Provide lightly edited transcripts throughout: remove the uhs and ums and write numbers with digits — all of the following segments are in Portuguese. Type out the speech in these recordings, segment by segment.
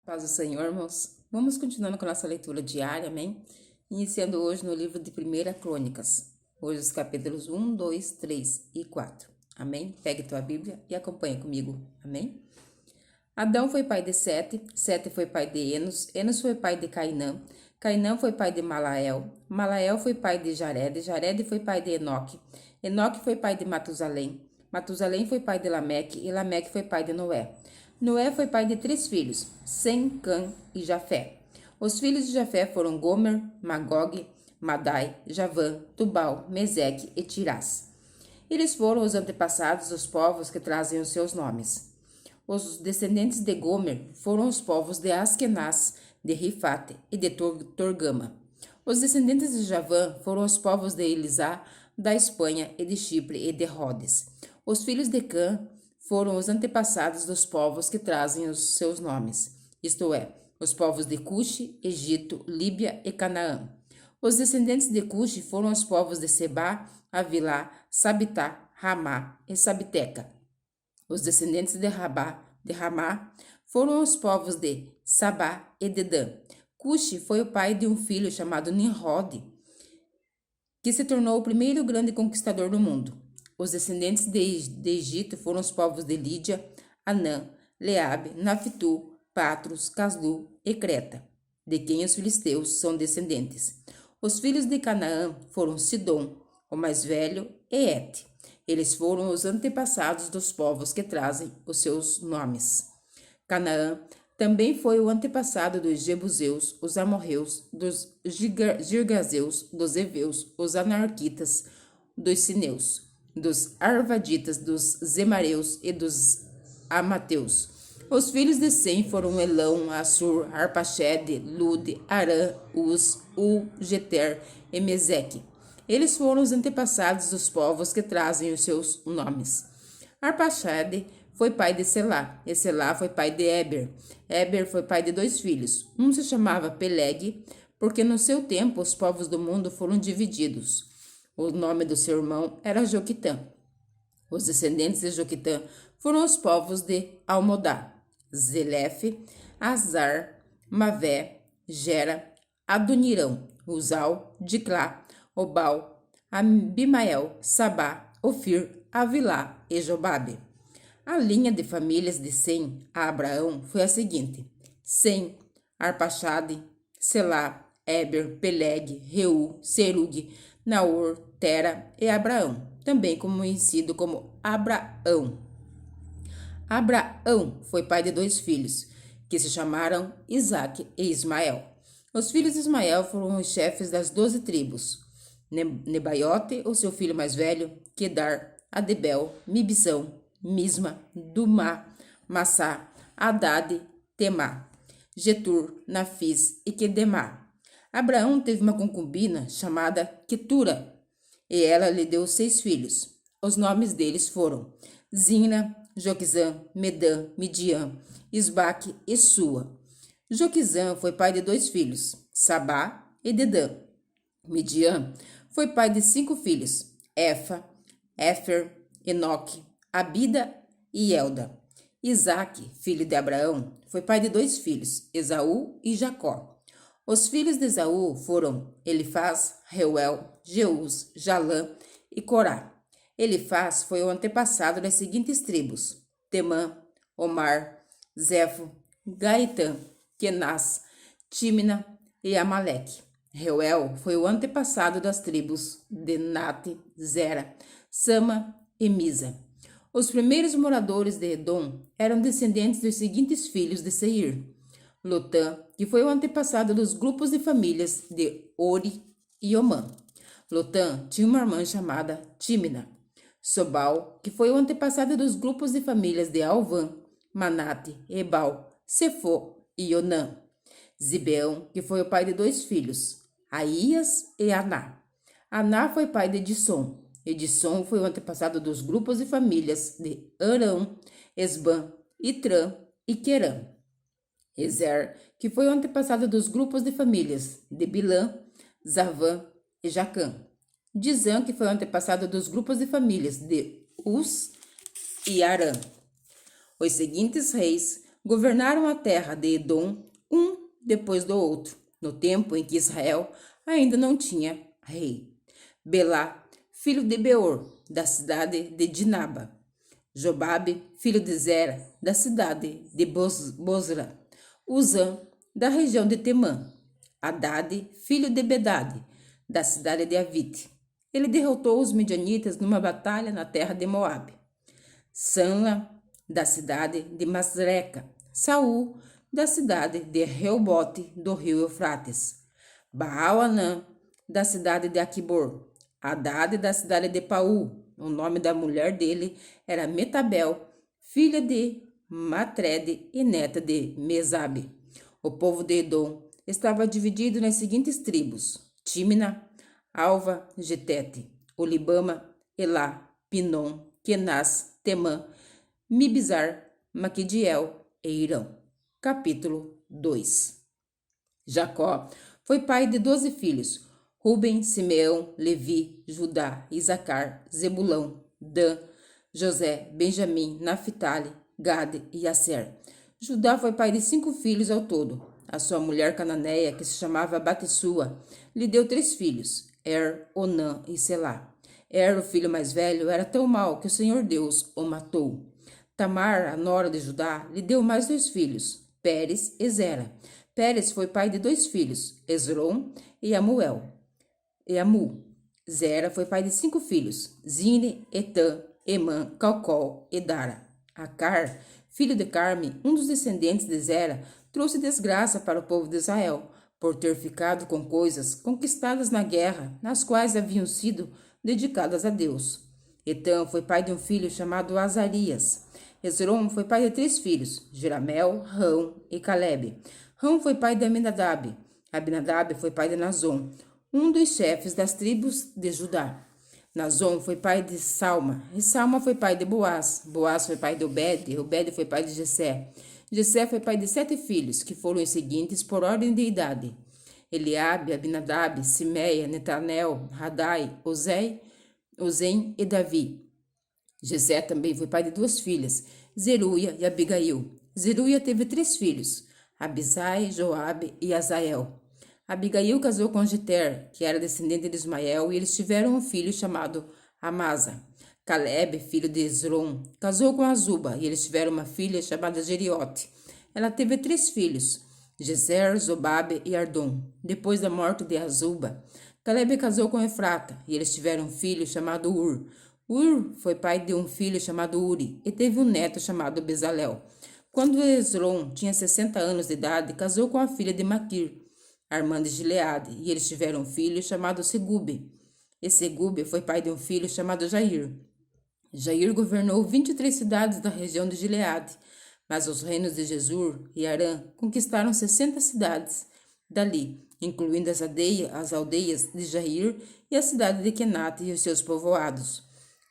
Paz do Senhor, irmãos. Vamos continuando com a nossa leitura diária, amém? Iniciando hoje no livro de 1 Crônicas. Hoje os capítulos 1, 2, 3 e 4. Amém? Pegue tua Bíblia e acompanhe comigo. Amém? Adão foi pai de Sete, Sete foi pai de Enos, Enos foi pai de Cainã, Cainã foi pai de Malael, Malael foi pai de Jared, Jared foi pai de Enoque, Enoque foi pai de Matusalém, Matusalém foi pai de Lameque e Lameque foi pai de Noé. Noé foi pai de 3 filhos, Sem, Cã e Jafé. Os filhos de Jafé foram Gomer, Magog, Madai, Javã, Tubal, Meseque e Tirás. Eles foram os antepassados dos povos que trazem os seus nomes. Os descendentes de Gomer foram os povos de Askenaz, de Rifate e de Torgama. Os descendentes de Javã foram os povos de Elisá, da Espanha e de Chipre e de Rhodes. Os filhos de Cã foram os antepassados dos povos que trazem os seus nomes, isto é, os povos de Cuxi, Egito, Líbia e Canaã. Os descendentes de Cuxi foram os povos de Sebá, Avilá, Sabitá, Ramá e Sabiteca. Os descendentes de Ramá foram os povos de Sabá e Dedã. Cuxi foi o pai de um filho chamado Nimrod, que se tornou o primeiro grande conquistador do mundo. Os descendentes de Egito foram os povos de Lídia, Anã, Leabe, Naftu, Patros, Caslu e Creta, de quem os filisteus são descendentes. Os filhos de Canaã foram Sidom, o mais velho, e Et. Eles foram os antepassados dos povos que trazem os seus nomes. Canaã também foi o antepassado dos Jebuseus, os amorreus, dos girgazeus, dos heveus, os anarquitas, dos sineus, dos arvaditas, dos zemareus e dos amateus. Os filhos de Sem foram Elão, Assur, Arpaxede, Lude, Arã, Uz, Geter e Meseque. Eles foram os antepassados dos povos que trazem os seus nomes. Arpaxade foi pai de Selá, e Selá foi pai de Éber. Éber foi pai de 2 filhos. Um se chamava Peleg, porque no seu tempo os povos do mundo foram divididos. O nome do seu irmão era Joquitã. Os descendentes de Joquitã foram os povos de Almodá, Zelefe, Azar, Mavé, Gera, Adonirão, Uzal, Diclá, Obal, Abimael, Sabá, Ofir, Avilá e Jobabe. A linha de famílias de Sem a Abraão foi a seguinte: Sem, Arpaxade, Selá, Éber, Peleg, Reu, Serug, Naor, Tera e Abraão, também conhecido como Abraão. Abraão foi pai de 2 filhos, que se chamaram Isaque e Ismael. Os filhos de Ismael foram os chefes das 12 tribos: Nebaiote, o seu filho mais velho, Quedar, Adebel, Mibsão, Misma, Dumá, Massá, Haddad, Temá, Getur, Nafis e Quedemá. Abraão teve uma concubina chamada Quetura, e ela lhe deu 6 filhos. Os nomes deles foram Zina, Joquizã, Medã, Midian, Isbaque e Sua. Joquizã foi pai de 2 filhos, Sabá e Dedã. Midian foi pai de 5 filhos, Efa, Éfer, Enoque, Abida e Elda. Isaque, filho de Abraão, foi pai de 2 filhos, Esaú e Jacó. Os filhos de Esaú foram Elifaz, Reuel, Jeus, Jalã e Corá. Elifaz foi o antepassado das seguintes tribos: Temã, Omar, Zefo, Gaitã, Kenaz, Tímina e Amaleque. Reuel foi o antepassado das tribos de Nate, Zera, Sama e Misa. Os primeiros moradores de Edom eram descendentes dos seguintes filhos de Seir: Lotã, que foi o antepassado dos grupos de famílias de Ori e Omã. Lotã tinha uma irmã chamada Tímina. Sobal, que foi o antepassado dos grupos de famílias de Alvã, Manate, Ebal, Sefo e Onã. Zibeão, que foi o pai de 2 filhos, Aías e Aná. Aná foi pai de Edisson. Edisson foi o antepassado dos grupos de famílias de Arão, Esbã, Itrã e Querã. Ezer, que foi o antepassado dos grupos de famílias de Bilã, Zavã e Jacã. Dizã, que foi o antepassado dos grupos de famílias de Uz e Arã. Os seguintes reis Governaram a terra de Edom, um depois do outro, no tempo em que Israel ainda não tinha rei. Belá, filho de Beor, da cidade de Dinaba. Jobabe, filho de Zera, da cidade de Bosra. Uzã, da região de Temã. Hadade, filho de Bedade, da cidade de Avite. Ele derrotou os midianitas numa batalha na terra de Moabe. Sanla, da cidade de Masreca. Saul, da cidade de Reobote, do rio Eufrates. Baal-Anã, da cidade de Aquibor. Hadade, da cidade de Paú. O nome da mulher dele era Metabel, filha de Matrede e neta de Mesabe. O povo de Edom estava dividido nas seguintes tribos: Tímina, Alva, Getete, Olibama, Elá, Pinom, Kenaz, Temã, Mibzar, Maquidiel e Irão. Capítulo 2. Jacó foi pai de 12 filhos: Ruben, Simeão, Levi, Judá, Isacar, Zebulão, Dan, José, Benjamim, Naphtali, Gade e Aser. Judá foi pai de 5 filhos ao todo. A sua mulher cananeia, que se chamava Batissua, lhe deu 3 filhos: Onã e Selá. O filho mais velho, era tão mau que o Senhor Deus o matou. Tamar, a nora de Judá, lhe deu mais 2 filhos: Pérez e Zera. Pérez foi pai de 2 filhos: Esrom e Amu. Zera foi pai de 5 filhos: Zine, Etã, Emã, Calcol e Dara. Acar, filho de Carme, um dos descendentes de Zera, trouxe desgraça para o povo de Israel, por ter ficado com coisas conquistadas na guerra, nas quais haviam sido dedicadas a Deus. Etã foi pai de um filho chamado Azarias. Esrom foi pai de 3 filhos: Jeramel, Rão e Calebe. Rão foi pai de Aminadab. Abinadab foi pai de Nazon, um dos chefes das tribos de Judá. Nazon foi pai de Salma, e Salma foi pai de Boaz. Boaz foi pai de Obed, Obed foi pai de Jessé. Jessé foi pai de 7 filhos, que foram os seguintes por ordem de idade: Eliabe, Abinadab, Simeia, Netanel, Radai, Ozem e Davi. Jessé também foi pai de 2 filhas, Zeruia e Abigail. Zeruia teve 3 filhos: Abisai, Joabe e Azael. Abigail casou com Jeter, que era descendente de Ismael, e eles tiveram um filho chamado Amasa. Caleb, filho de Esrom, casou com Azuba, e eles tiveram uma filha chamada Jeriote. Ela teve 3 filhos: Jezer, Zobabe e Ardom. Depois da morte de Azuba, Caleb casou com Efrata, e eles tiveram um filho chamado Ur. Ur foi pai de um filho chamado Uri, e teve um neto chamado Bezalel. Quando Esrom tinha 60 anos de idade, casou com a filha de Maquir, a irmã de Gileade, e eles tiveram um filho chamado Segube. E Segube foi pai de um filho chamado Jair. Jair governou 23 cidades da região de Gileade, mas os reinos de Jesur e Arã conquistaram 60 cidades dali, incluindo as aldeias de Jair e a cidade de Kenate e os seus povoados.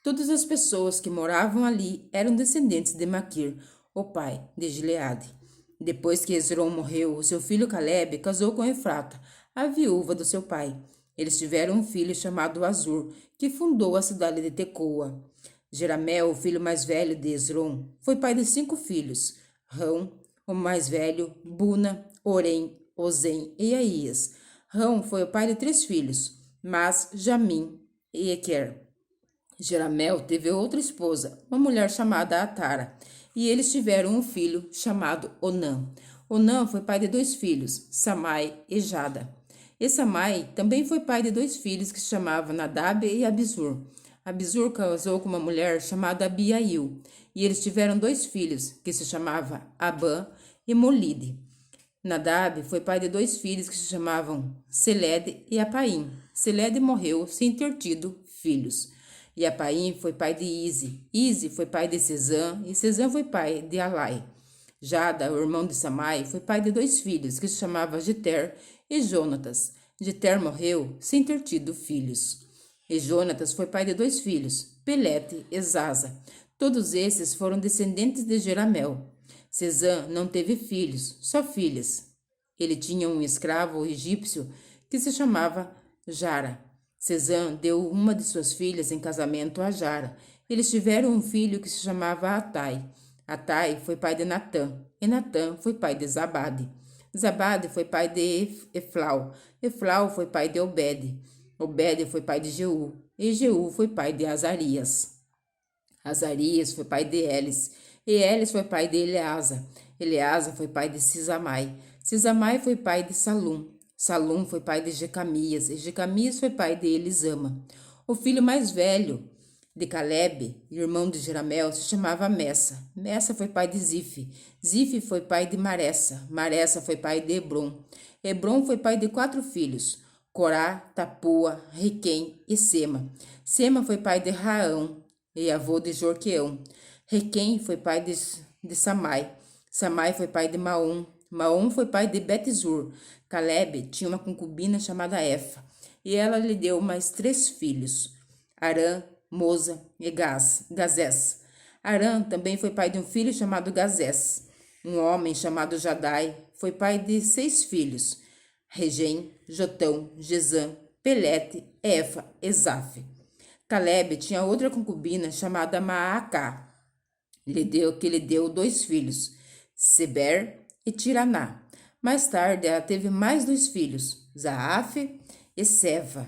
Todas as pessoas que moravam ali eram descendentes de Maquir, o pai de Gileade. Depois que Esrom morreu, o seu filho Caleb casou com Efrata, a viúva do seu pai. Eles tiveram um filho chamado Azur, que fundou a cidade de Tecoa. Jeramel, o filho mais velho de Esrom, foi pai de 5 filhos: Rão, o mais velho, Buna, Orem, Ozem e Aías. Rão foi o pai de 3 filhos: Mas, Jamim e Equer. Jeramel teve outra esposa, uma mulher chamada Atara, e eles tiveram um filho chamado Onã. Onã foi pai de 2 filhos, Samai e Jada. E Samai também foi pai de 2 filhos que se chamavam Nadab e Abisur. Abisur casou com uma mulher chamada Abiail, e eles tiveram 2 filhos, que se chamavam Abã e Molide. Nadab foi pai de 2 filhos que se chamavam Seled e Apaim. Seled morreu sem ter tido filhos. E Apaim foi pai de Ize. Ize foi pai de Cesã, e Cesã foi pai de Alai. Jada, o irmão de Samai, foi pai de 2 filhos, que se chamavam Jeter e Jonatas. Jeter morreu sem ter tido filhos. E Jonatas foi pai de 2 filhos, Pelete e Zaza. Todos esses foram descendentes de Jeramel. Cesã não teve filhos, só filhas. Ele tinha um escravo egípcio que se chamava Jara. Cesã deu uma de suas filhas em casamento a Jara. Eles tiveram um filho que se chamava Atai. Atai foi pai de Natã, e Natã foi pai de Zabade. Zabade foi pai de Eflau, Eflau foi pai de Obed, Obed foi pai de Jeú, e Jeú foi pai de Azarias. Azarias foi pai de Elis, e Elis foi pai de Eleasa, Eleasa foi pai de Sisamai, Sisamai foi pai de Salum, Salum foi pai de Jecamias, e Jecamias foi pai de Elisama. O filho mais velho de Caleb, irmão de Jeramel, se chamava Messa. Messa foi pai de Zife. Zife foi pai de Maressa. Maressa foi pai de Hebron. Hebron foi pai de 4 filhos: Corá, Tapua, Requem e Sema. Sema foi pai de Raão e avô de Jorqueão. Requem foi pai de Samai. Samai foi pai de Maom. Maom foi pai de Betzur. Caleb tinha uma concubina chamada Efa, e ela lhe deu mais 3 filhos: Arã, Moza e Gazés. Arã também foi pai de um filho chamado Gazés. Um homem chamado Jadai foi pai de 6 filhos: Regem, Jotão, Gesã, Pelete, Efa e Zaf. Caleb tinha outra concubina chamada Maacá, que lhe deu 2 filhos, Seber e Tiraná. Mais tarde, ela teve mais 2 filhos, Zaaf e Seva.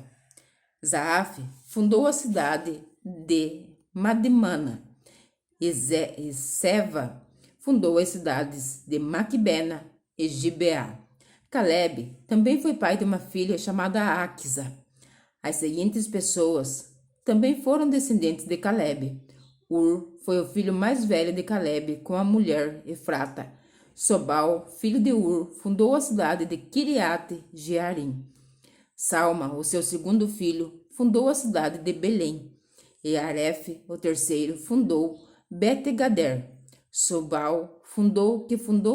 Zaaf fundou a cidade de Madmana, e Seva fundou as cidades de Maquibena e Gibeá. Caleb também foi pai de uma filha chamada Aquisa. As seguintes pessoas também foram descendentes de Caleb. Ur foi o filho mais velho de Caleb com a mulher Efrata. Sobal, filho de Ur, fundou a cidade de Kiriate Jearim. Salma, o seu segundo filho, fundou a cidade de Belém. E Aref, o terceiro, fundou Bet-Gader. Sobal fundou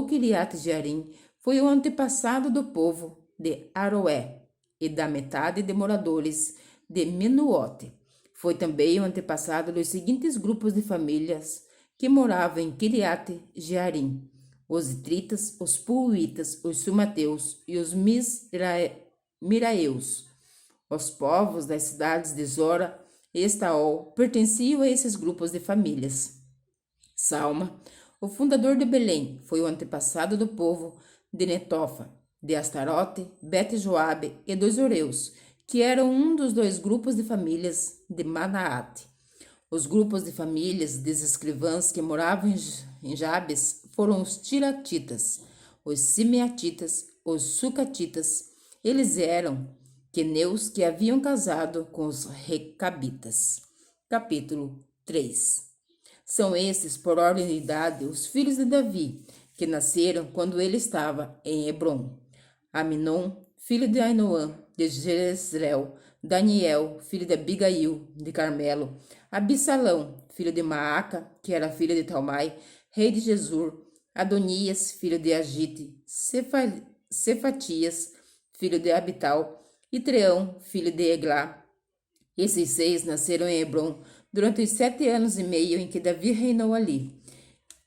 Kiriate Jearim, foi o antepassado do povo de Aroé e da metade de moradores de Menuote. Foi também o antepassado dos seguintes grupos de famílias que moravam em Kiriate Jearim: os Itritas, os Puuitas, os Sumateus e os Miraeus. Os povos das cidades de Zora e Estaol pertenciam a esses grupos de famílias. Salma, o fundador de Belém, foi o antepassado do povo de Netofa, de Astarote, Bet-Joabe e dos Oreus, que eram um dos 2 grupos de famílias de Manaate. Os grupos de famílias dos escrivãs que moravam em Jabes foram os Tiratitas, os Simeatitas, os Sucatitas. Eles eram queneus que haviam casado com os Recabitas. Capítulo 3. São estes, por ordem de idade, os filhos de Davi, que nasceram quando ele estava em Hebron: Aminon, filho de Ainoã, de Jezreel; Daniel, filho de Abigail, de Carmelo; Absalão, filho de Maaca, que era filho de Talmai, rei de Jesur; Adonias, filho de Agite; Cefatias, filho de Abital; e Treão, filho de Eglá. Esses 6 nasceram em Hebron durante os 7 anos e meio em que Davi reinou ali.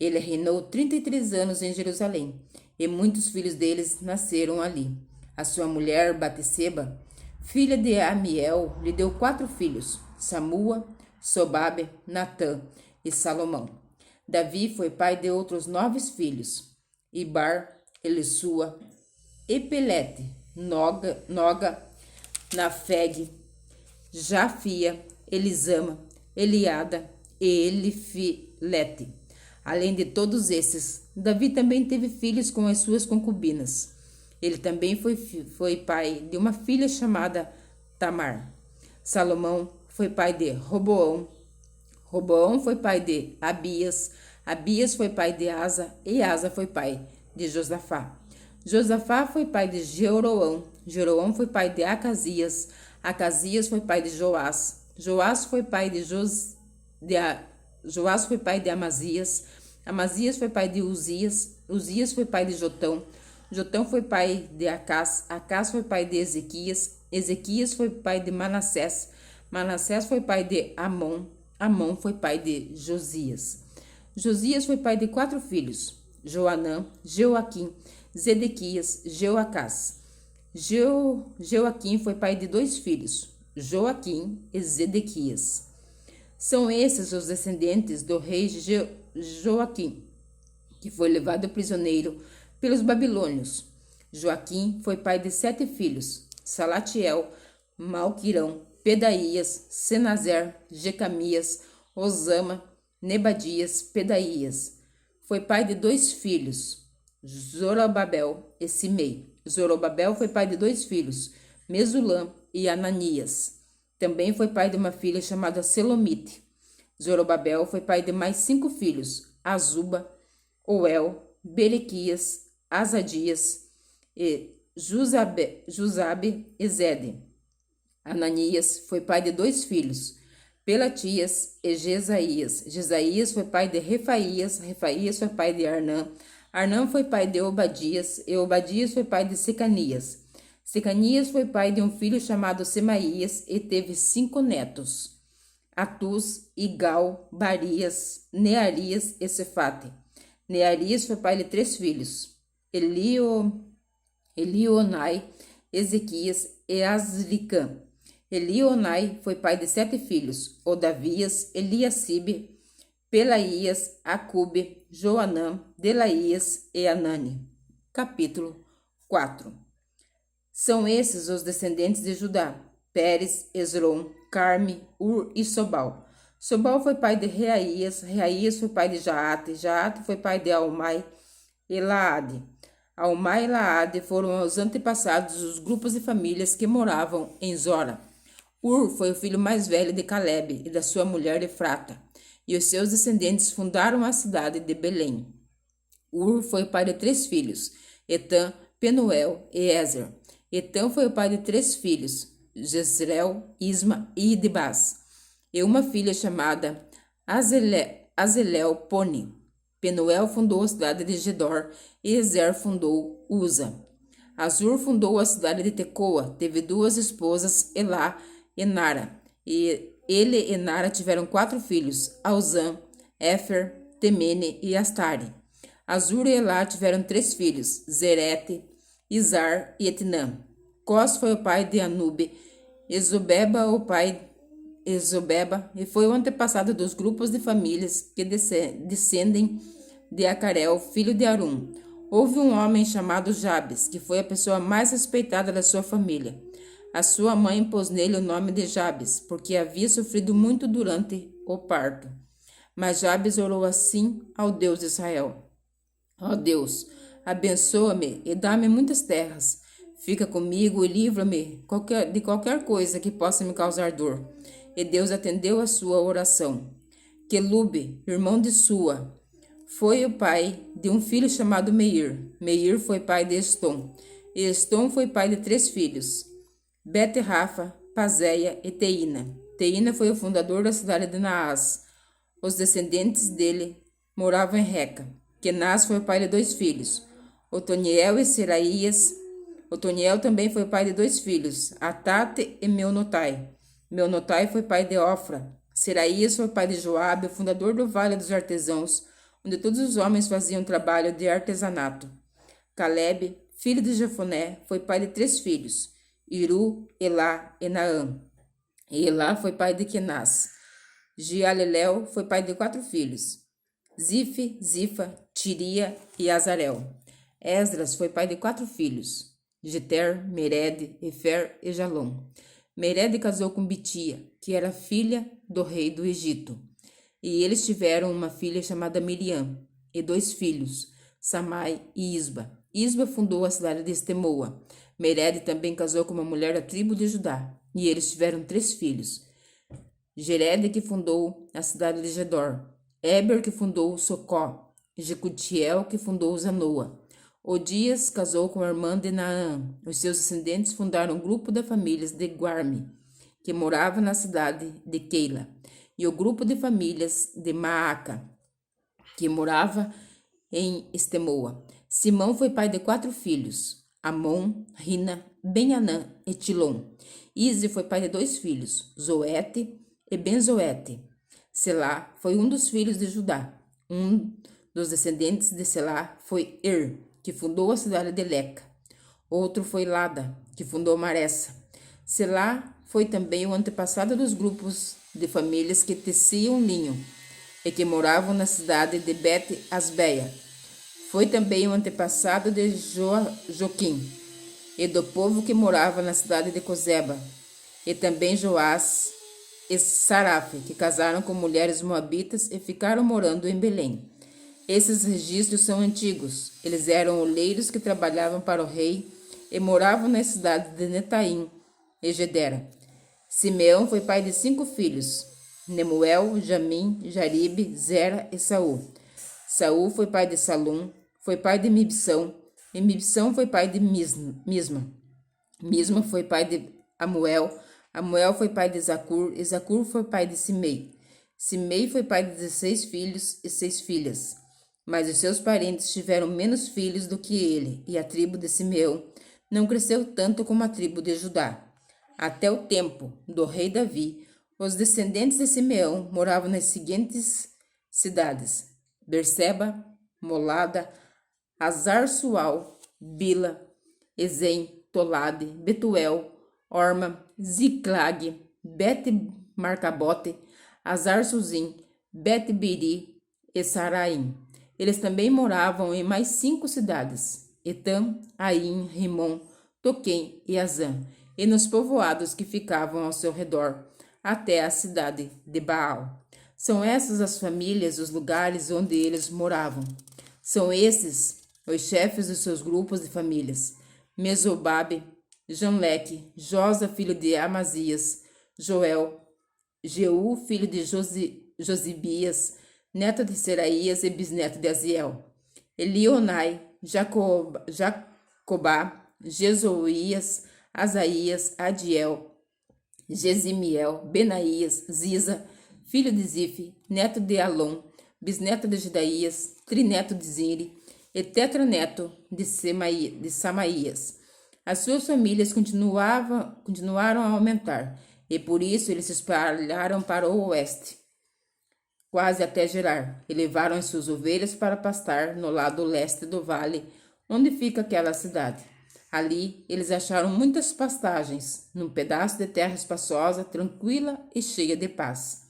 Ele reinou 33 anos em Jerusalém, e muitos filhos deles nasceram ali. A sua mulher, Bateseba, filha de Amiel, lhe deu 4 filhos: Samua, Sobabe, Natã e Salomão. Davi foi pai de outros 9 filhos: Ibar, Elisua, Epelete, Noga, Nafeg, Jafia, Elisama, Eliada e Elifilete. Além de todos esses, Davi também teve filhos com as suas concubinas. Ele também foi pai de uma filha chamada Tamar. Salomão foi pai de Roboão. Roboão foi pai de Abias. Abias foi pai de Asa, e Asa foi pai de Josafá. Josafá foi pai de Jeroão. Jeroão foi pai de Acasias. Acasias foi pai de Joás. Joás foi pai de Joás foi pai de Amazias. Amazias foi pai de Uzias. Uzias foi pai de Jotão. Jotão foi pai de Acás. Acás foi pai de Ezequias. Ezequias foi pai de Manassés. Manassés foi pai de Amon. Amon foi pai de Josias. Josias foi pai de 4 filhos: Joanã, Joaquim, Zedequias, Joacás. Joaquim foi pai de 2 filhos: Joaquim e Zedequias. São esses os descendentes do rei Joaquim. que foi levado prisioneiro pelos babilônios. Joaquim foi pai de 7 filhos: Salatiel, Malquirão, Pedaías, Senazer, Jecamias, Osama, Nebadias, Pedaías. Foi pai de 2 filhos: Zorobabel e Simei. Zorobabel foi pai de 2 filhos: Mesulã e Ananias. Também foi pai de uma filha chamada Selomite. Zorobabel foi pai de mais 5 filhos: Azuba, Oel, Berequias, Azadias e Jusabe e Zede. Ananias foi pai de 2 filhos: Pelatias e Jesaías. Jesaías foi pai de Refaías. Refaías foi pai de Arnã. Arnã foi pai de Obadias. E Obadias foi pai de Secanias. Secanias foi pai de um filho chamado Semaías e teve 5 netos: Atus, Igal, Barias, Nearias e Cefate. Nearias foi pai de 3 filhos: Elionai, Ezequias e Asricã. Elionai foi pai de 7 filhos: Odavias, Eliacibe, Pelaías, Acube, Joanã, Delaías e Anani. Capítulo 4. São esses os descendentes de Judá: Pérez, Esrom, Carme, Ur e Sobal. Sobal foi pai de Reaías. Reaías foi pai de Jaate. Jaate foi pai de Almai e Laade. Almai e Laade foram os antepassados dos grupos de famílias que moravam em Zora. Ur foi o filho mais velho de Calebe e da sua mulher Efrata, e os seus descendentes fundaram a cidade de Belém. Ur foi o pai de 3 filhos: Etã, Penuel e Ezer. Etã foi o pai de 3 filhos: Jezreel, Isma e Idibás, e uma filha chamada Azelel Poni. Penuel fundou a cidade de Gedor e Ezer fundou Uza. Azur fundou a cidade de Tecoa, teve 2 esposas, Elá e Nara. E ele e Nara tiveram 4 filhos: Auzã, Éfer, Temene e Astari. Azur e Elá tiveram 3 filhos: Zerete, Izar e Etnã. Cós foi o pai de Anube, Exobeba e foi o antepassado dos grupos de famílias que descendem de Acarel, filho de Arum. Houve um homem chamado Jabes, que foi a pessoa mais respeitada da sua família. A sua mãe pôs nele o nome de Jabes, porque havia sofrido muito durante o parto. Mas Jabes orou assim ao Deus de Israel: Ó Deus, abençoa-me e dá-me muitas terras. Fica comigo e livra-me de qualquer coisa que possa me causar dor. E Deus atendeu a sua oração. Quelube, irmão de Sua, foi o pai de um filho chamado Meir. Meir foi pai de Estom. E Estom foi pai de 3 filhos: Bet-Rafa, Pazéia e Teína. Teína foi o fundador da cidade de Naás. Os descendentes dele moravam em Reca. Kenaz foi o pai de 2 filhos: Otoniel e Seraías. Otoniel também foi pai de 2 filhos: Atate e Meonotai. Meonotai foi pai de Ofra. Seraías foi pai de Joabe, o fundador do Vale dos Artesãos, onde todos os homens faziam trabalho de artesanato. Calebe, filho de Jefoné, foi pai de 3 filhos: Iru, Elá e Naã. E Elá foi pai de Kenaz. Gialelel foi pai de 4 filhos: Zife, Zifa, Tiria e Azarel. Esdras foi pai de 4 filhos: Jeter, Mered, Efer e Jalom. Mered casou com Bitia, que era filha do rei do Egito. E eles tiveram uma filha chamada Miriam, e 2 filhos, Samai e Isba. Isba fundou a cidade de Estemoa. Mered também casou com uma mulher da tribo de Judá, e eles tiveram 3 filhos: Jered, que fundou a cidade de Gedor, Eber, que fundou Socó, Jecutiel, que fundou Zanoa. Odias casou com a irmã de Naã. Os seus descendentes fundaram o grupo de famílias de Guarme, que morava na cidade de Keila, e o grupo de famílias de Maaca, que morava em Estemoa. Simão foi pai de 4 filhos: Amon, Rina, Benhanã e Tilom. Ize foi pai de 2 filhos: Zoete e Benzoete. Selá foi um dos filhos de Judá. Um dos descendentes de Selá foi que fundou a cidade de Leca. Outro foi Lada, que fundou Maressa. Selá foi também o antepassado dos grupos de famílias que teciam linho e que moravam na cidade de Bet-Asbeia. Foi também um antepassado de Joquim e do povo que morava na cidade de Cozeba, e também Joás e Sarafe, que casaram com mulheres moabitas e ficaram morando em Belém. Esses registros são antigos. Eles eram oleiros que trabalhavam para o rei e moravam na cidade de Netaim e Gedera. Simeão foi pai de 5 filhos: Nemuel, Jamim, Jaribe, Zera e Saul. Saul foi pai de Salum, foi pai de Mibsão, e Mibsão foi pai de Misma. Misma foi pai de Amuel, Amuel foi pai de Zacur, e Zacur foi pai de Simei. Simei foi pai de 16 filhos e 6 filhas. Mas os seus parentes tiveram menos filhos do que ele, e a tribo de Simeão não cresceu tanto como a tribo de Judá. Até o tempo do rei Davi, os descendentes de Simeão moravam nas seguintes cidades: Berseba, Molada, Azar-Sual, Bila, Ezem, Tolade, Betuel, Orma, Ziclag, Bet-Marcabote, Azar-Suzim, Bet-Biri e Saraim. Eles também moravam em mais 5 cidades: Etam, Aim, Rimon, Toquém e Azã, e nos povoados que ficavam ao seu redor, até a cidade de Baal. São essas as famílias, os lugares onde eles moravam. São esses os chefes dos seus grupos de famílias: Mesobabe, Janleque, Josa, filho de Amazias, Joel, Jeú, filho de Josibias, neto de Seraías e bisneto de Aziel, Elionai, Jacobá, Jezoias, Asaías, Adiel, Jezimiel, Benaías, Ziza, filho de Zife, neto de Alon, bisneto de Jedaías, trineto de Ziri e tetraneto de Samaías. As suas famílias continuaram a aumentar, e por isso eles se espalharam para o oeste, quase até Gerar, e levaram as suas ovelhas para pastar no lado leste do vale, onde fica aquela cidade. Ali eles acharam muitas pastagens, num pedaço de terra espaçosa, tranquila e cheia de paz.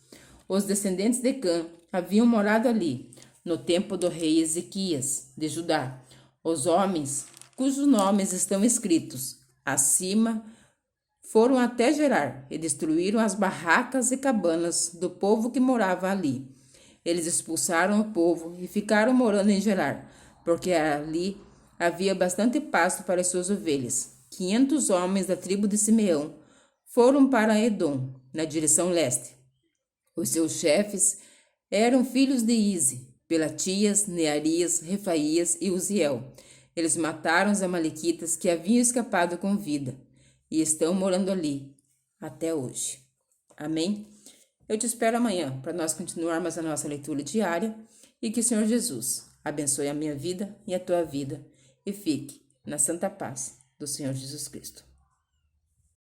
Os descendentes de Cã haviam morado ali, no tempo do rei Ezequias, de Judá. Os homens, cujos nomes estão escritos acima, foram até Gerar e destruíram as barracas e cabanas do povo que morava ali. Eles expulsaram o povo e ficaram morando em Gerar, porque ali havia bastante pasto para as suas ovelhas. 500 homens da tribo de Simeão foram para Edom, na direção leste. Os seus chefes eram filhos de Ize, Pelatias, Nearias, Refaías e Uziel. Eles mataram os amalequitas que haviam escapado com vida e estão morando ali até hoje. Amém? Eu te espero amanhã para nós continuarmos a nossa leitura diária e que o Senhor Jesus abençoe a minha vida e a tua vida e fique na santa paz do Senhor Jesus Cristo.